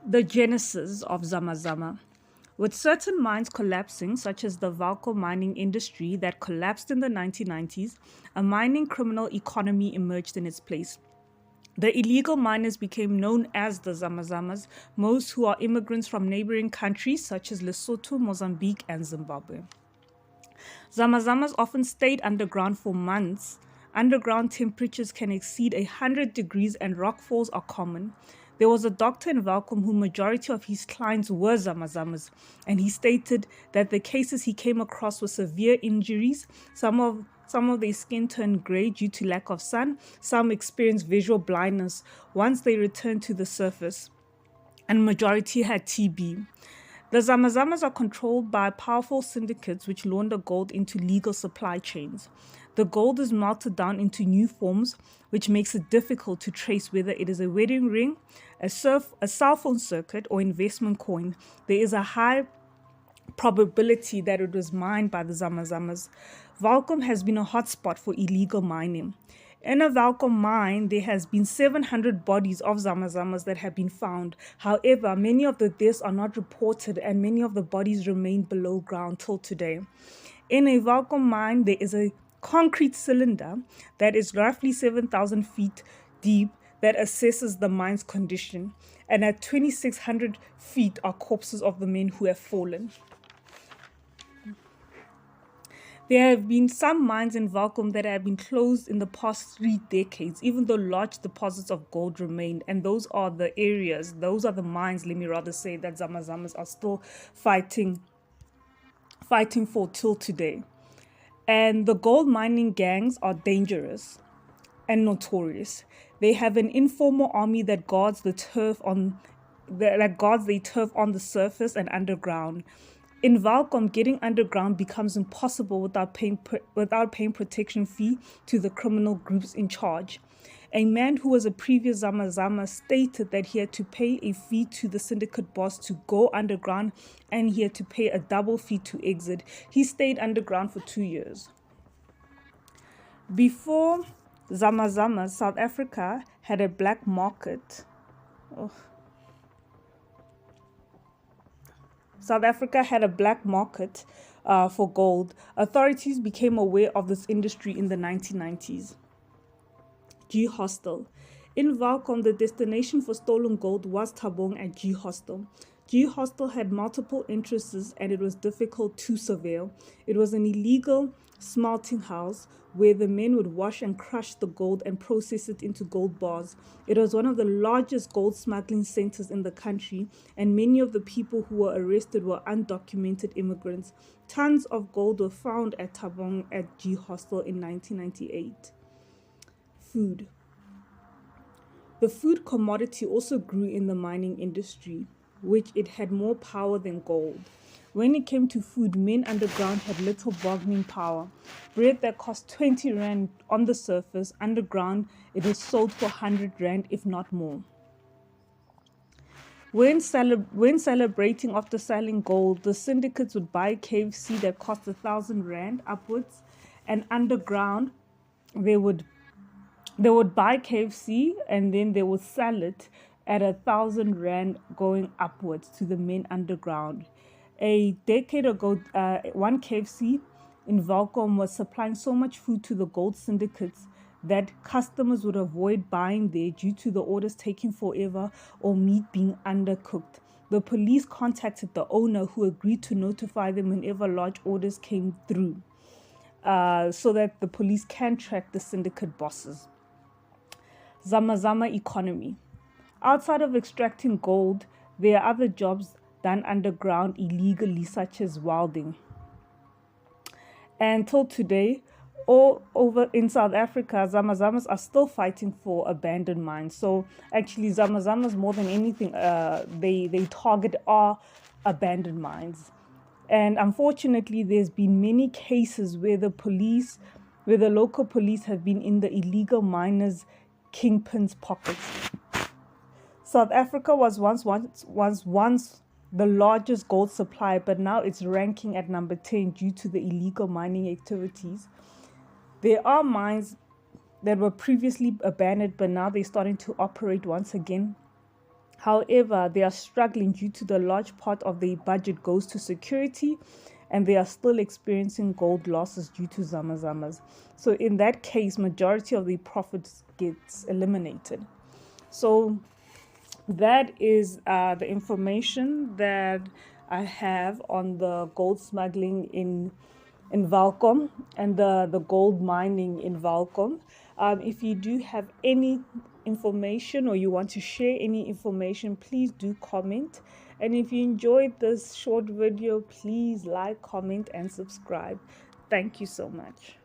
The genesis of Zama. With certain mines collapsing, such as the Welkom mining industry that collapsed in the 1990s, a mining criminal economy emerged in its place. The illegal miners became known as the Zamazamas, most who are immigrants from neighboring countries such as Lesotho, Mozambique, and Zimbabwe. Zamazamas often stayed underground for months. Underground temperatures can exceed 100 degrees and rockfalls are common. There was a doctor in Welkom who majority of his clients were Zamazamas, and he stated that the cases he came across were severe injuries. Some of their skin turned gray due to lack of sun. Some experienced visual blindness once they returned to the surface, and majority had TB. The Zamazamas are controlled by powerful syndicates which launder gold into legal supply chains. The gold is melted down into new forms, which makes it difficult to trace whether it is a wedding ring, a cell phone circuit, or investment coin. There is a high probability that it was mined by the Zamazamas. Welkom has been a hotspot for illegal mining. In a Welkom mine, there has been 700 bodies of Zamazamas that have been found. However, many of the deaths are not reported and many of the bodies remain below ground till today. In a Welkom mine, there is a concrete cylinder that is roughly 7,000 feet deep that assesses the mine's condition. And at 2,600 feet are corpses of the men who have fallen. There have been some mines in Welkom that have been closed in the past 3 decades, even though large deposits of gold remain. And those are the mines, let me rather say, that Zamazamas are still fighting for till today. And the gold mining gangs are dangerous and notorious. They have an informal army that guards the turf on the surface and underground. In Welkom, getting underground becomes impossible without paying protection fee to the criminal groups in charge. A man who was a previous Zamazama stated that he had to pay a fee to the syndicate boss to go underground and he had to pay a double fee to exit. He stayed underground for 2 years. Before Zamazama, South Africa had a black market. South Africa had a black market for gold. Authorities became aware of this industry in the 1990s. G Hostel. In Welkom, the destination for stolen gold was Tabong at G Hostel. G Hostel had multiple entrances and it was difficult to surveil. It was an illegal smelting house where the men would wash and crush the gold and process it into gold bars. It was one of the largest gold smuggling centers in the country, and many of the people who were arrested were undocumented immigrants. Tons of gold were found at Tabong at G Hostel in 1998. Food. The food commodity also grew in the mining industry, which it had more power than gold. When it came to food, men underground had little bargaining power. Bread that cost 20 rand on the surface, underground, it was sold for 100 rand, if not more. When celebrating after selling gold, the syndicates would buy KFC that cost 1,000 rand upwards, and underground, they would buy KFC and then they would sell it at 1,000 rand going upwards to the men underground. A decade ago, one KFC in Welkom was supplying so much food to the gold syndicates that customers would avoid buying there due to the orders taking forever or meat being undercooked. The police contacted the owner, who agreed to notify them whenever large orders came through, so that the police can track the syndicate bosses. Zamazama economy. Outside of extracting gold, there are other jobs done underground illegally, such as welding. And till today, all over in South Africa, Zamazamas are still fighting for abandoned mines. So actually, Zamazamas, more than anything, they target our abandoned mines. And unfortunately, there's been many cases where the local police have been in the illegal miners' kingpins' pockets. South Africa was once the largest gold supplier, but now it's ranking at number 10 due to the illegal mining activities. There are mines that were previously abandoned, but now they're starting to operate once again. However, they are struggling due to the large part of their budget goes to security, and they are still experiencing gold losses due to Zamazamas. So in that case, majority of the profits gets eliminated. So that is the information that I have on the gold smuggling in Welkom and the gold mining in Welkom. If you do have any information or you want to share any information, please do comment. And if you enjoyed this short video, please like, comment, and subscribe. Thank you so much.